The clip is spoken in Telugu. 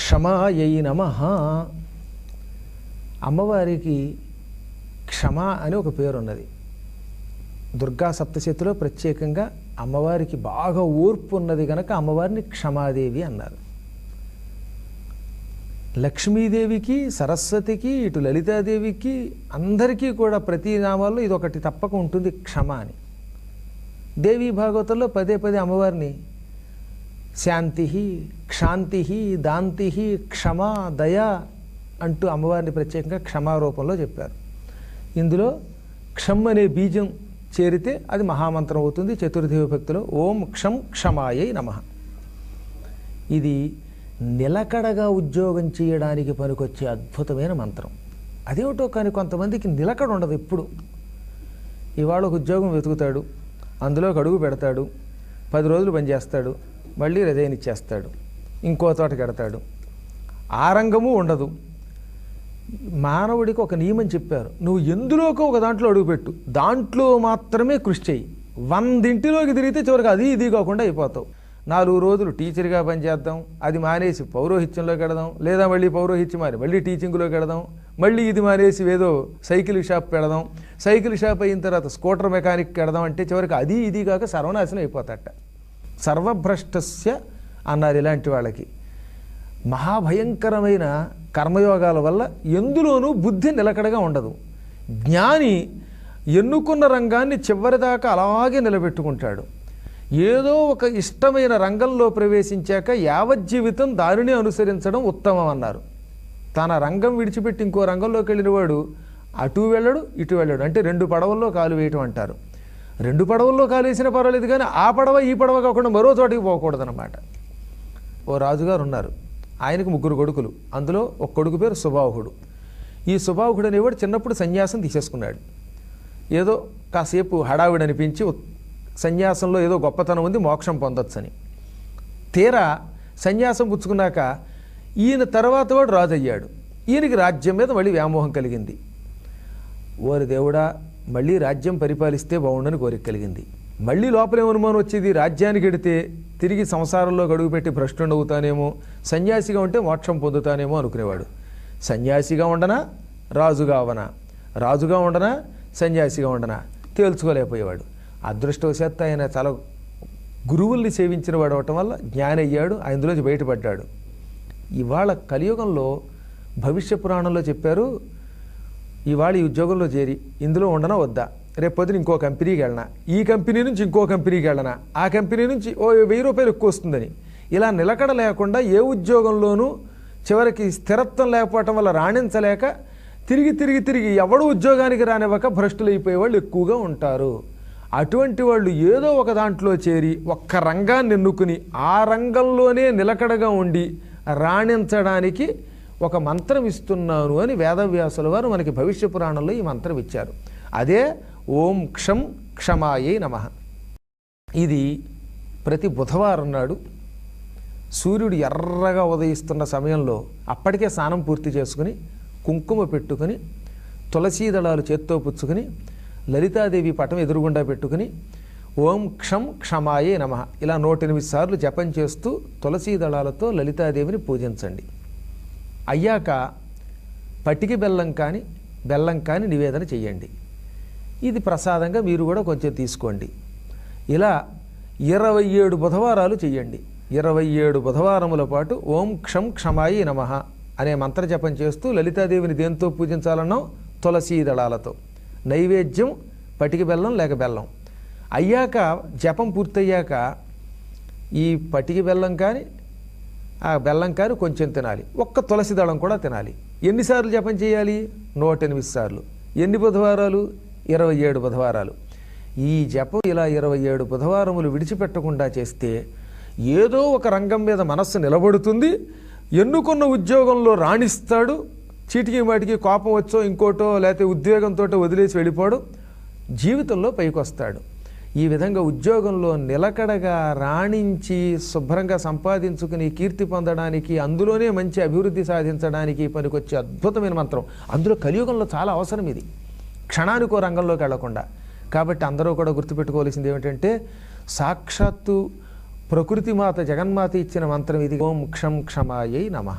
క్షమాయై నమః. అమ్మవారికి క్షమ అని ఒక పేరు ఉన్నది. దుర్గా సప్తశతిలో ప్రత్యేకంగా అమ్మవారికి బాగా ఓర్పు ఉన్నది కనుక అమ్మవారిని క్షమాదేవి అన్నారు. లక్ష్మీదేవికి, సరస్వతికి, ఇటు లలితాదేవికి అందరికీ కూడా ప్రతి నామాల్లో ఇదొకటి తప్పక ఉంటుంది, క్షమ అని. దేవీ భాగవతంలో పదే పదే అమ్మవారిని శాంతి, క్షాంతి, దాంతి, క్షమ, దయ అంటూ అమ్మవారిని ప్రత్యేకంగా క్షమారూపంలో చెప్పారు. ఇందులో క్షమ్ అనే బీజం చేరితే అది మహామంత్రం అవుతుంది. చతుర్థి విభక్తిలో ఓం క్షం క్షమాయై నమః. ఇది నిలకడగా ఉద్యోగం చేయడానికి పనికొచ్చే అద్భుతమైన మంత్రం. అదేమిటో కానీ కొంతమందికి నిలకడ ఉండదు. ఎప్పుడు ఇవాళ ఒక ఉద్యోగం వెతుకుతాడు, అందులోకి అడుగు పెడతాడు, 10 రోజులు పనిచేస్తాడు, మళ్ళీ రిజైన్ ఇచ్చేస్తాడు, ఇంకో తోటకి ఎడతాడు. ఆ రంగము ఉండదు. మానవుడికి ఒక నియమం చెప్పారు, నువ్వు ఎందులోకో ఒక దాంట్లో అడుగుపెట్టు, దాంట్లో మాత్రమే కృషి చెయ్యి. 100 ఇంటిలోకి తిరిగితే చివరికి అది ఇది కాకుండా అయిపోతావు. 4 రోజులు టీచర్గా పనిచేద్దాం, అది మానేసి పౌరోహిత్యంలోకి వెడదాం, లేదా మళ్ళీ పౌరోహిత్యం మారి మళ్ళీ టీచింగ్లోకి వెడదాం, మళ్ళీ ఇది మానేసి ఏదో సైకిల్ షాప్ పెడదాం, సైకిల్ షాప్ అయిన తర్వాత స్కూటర్ మెకానిక్ పెడదాం అంటే చివరికి అది ఇది కాక సర్వనాశనం అయిపోతాట. సర్వభ్రష్టస్య అన్నారు ఇలాంటి వాళ్ళకి. మహాభయంకరమైన కర్మయోగాల వల్ల ఎందులోనూ బుద్ధి నిలకడగా ఉండదు. జ్ఞాని ఎన్నుకున్న రంగాన్ని చివరిదాకా అలాగే నిలబెట్టుకుంటాడు. ఏదో ఒక ఇష్టమైన రంగంలో ప్రవేశించాక యావజ్జీవితం దానిని అనుసరించడం ఉత్తమం అన్నారు. తన రంగం విడిచిపెట్టి ఇంకో రంగంలోకి వెళ్ళిన వాడు అటు వెళ్ళడు ఇటు వెళ్ళడు. అంటే 2 పడవల్లో కాలు వేయటం అంటారు. 2 పడవల్లో కాలు వేసినా పర్వాలేదు, కానీ ఆ పడవ ఈ పడవ కాకుండా మరో చోటికి పోకూడదన్నమాట. ఓ రాజుగారు ఉన్నారు, ఆయనకు 3 కొడుకులు. అందులో ఒక కొడుకు పేరు సుబాహుడు. ఈ సుబాహుడు అనేవాడు చిన్నప్పుడు సన్యాసం తీసేసుకున్నాడు. ఏదో కాసేపు హడావిడి అనిపించి సన్యాసంలో ఏదో గొప్పతనం ఉంది, మోక్షం పొందొచ్చని. తీరా సన్యాసం పుచ్చుకున్నాక ఈయన తర్వాత వాడు రాజు అయ్యాడు. ఈయనకి రాజ్యం మీద మళ్ళీ వ్యామోహం కలిగింది. ఓరి దేవుడా, మళ్ళీ రాజ్యం పరిపాలిస్తే బాగుండని కోరిక కలిగింది. మళ్ళీ లోపలేమనుమానం వచ్చేది, రాజ్యానికి ఎడితే తిరిగి సంసారంలో గడుగుపెట్టి భ్రష్టుడు అవుతానేమో, సన్యాసిగా ఉంటే మోక్షం పొందుతానేమో అనుకునేవాడు. సన్యాసిగా ఉండనా రాజుగా అవనా, రాజుగా ఉండనా సన్యాసిగా ఉండనా తేల్చుకోలేకపోయేవాడు. అదృష్టవశాత్తు ఆయన చాలా గురువుల్ని సేవించిన వాడు అవటం వల్ల జ్ఞాని అయ్యాడు, అందులోంచి బయటపడ్డాడు. ఇవాళ కలియుగంలో భవిష్య పురాణంలో చెప్పారు, ఇవాళ ఈ ఉద్యోగంలో చేరి ఇందులో ఉండనా వద్దా, రేపు పొద్దున ఇంకో కంపెనీకి వెళ్ళనా, ఈ కంపెనీ నుంచి ఇంకో కంపెనీకి వెళ్ళనా, ఆ కంపెనీ నుంచి ఓ 1000 రూపాయలు ఎక్కువ వస్తుందని, ఇలా నిలకడ లేకుండా ఏ ఉద్యోగంలోనూ చివరికి స్థిరత్వం లేకపోవటం వల్ల రాణించలేక తిరిగి తిరిగి తిరిగి ఎవడు ఉద్యోగానికి రానివ్వక భ్రష్టులైపోయే వాళ్ళు ఎక్కువగా ఉంటారు. అటువంటి వాళ్ళు ఏదో ఒక దాంట్లో చేరి ఒక్క రంగాన్ని ఎన్నుకుని ఆ రంగంలోనే నిలకడగా ఉండి రాణించడానికి ఒక మంత్రం ఇస్తున్నాను అని వేదవ్యాసుల వారు మనకి భవిష్య పురాణంలో ఈ మంత్రం ఇచ్చారు. అదే ఓం క్షం క్షమాయై నమః. ఇది ప్రతి బుధవారం నాడు సూర్యుడు ఎర్రగా ఉదయిస్తున్న సమయంలో అప్పటికే స్నానం పూర్తి చేసుకుని కుంకుమ పెట్టుకుని తులసీ దళాలు చేత్తో పుచ్చుకుని లలితాదేవి పటం ఎదురుగుండా పెట్టుకుని ఓం క్షం క్షమాయే నమః ఇలా 108 సార్లు జపం చేస్తూ తులసీ దళాలతో లలితాదేవిని పూజించండి. అయ్యాక పటికి బెల్లం కానీ నివేదన చెయ్యండి. ఇది ప్రసాదంగా మీరు కూడా కొంచెం తీసుకోండి. ఇలా 27 బుధవారాలు చెయ్యండి. 27 బుధవారముల పాటు ఓం క్షం క్షమాయే నమః అనే మంత్ర జపం చేస్తూ లలితాదేవిని దేంతో పూజించాలన్నాం, తులసీ దళాలతో. నైవేద్యం పటికి బెల్లం లేక బెల్లం. అయ్యాక జపం పూర్తయ్యాక ఈ పటికి బెల్లం కానీ ఆ బెల్లం కానీ కొంచెం తినాలి, ఒక్క తులసి దళం కూడా తినాలి. ఎన్నిసార్లు జపం చేయాలి? 108 సార్లు. ఎన్ని బుధవారాలు? 27 బుధవారాలు. ఈ జపం ఇలా 27 బుధవారములు విడిచిపెట్టకుండా చేస్తే ఏదో ఒక రంగం మీద మనస్సు నిలబడుతుంది, ఎన్నుకున్న ఉద్యోగంలో రాణిస్తాడు, చీటికి వాటికి కోపం వచ్చో ఇంకోటో లేకపోతే ఉద్యోగంతో వదిలేసి వెళ్ళిపోవడం, జీవితంలో పైకి వస్తాడు. ఈ విధంగా ఉద్యోగంలో నిలకడగా రాణించి శుభ్రంగా సంపాదించుకుని కీర్తి పొందడానికి, అందులోనే మంచి అభివృద్ధి సాధించడానికి పనికొచ్చే అద్భుతమైన మంత్రం. అందులో కలియుగంలో చాలా అవసరం ఇది, క్షణానికో రంగంలోకి వెళ్లకుండా. కాబట్టి అందరూ కూడా గుర్తుపెట్టుకోవాల్సింది ఏమిటంటే, సాక్షాత్తు ప్రకృతి మాత జగన్మాత ఇచ్చిన మంత్రం ఇది. ఓం క్షం క్షమాయై నమః.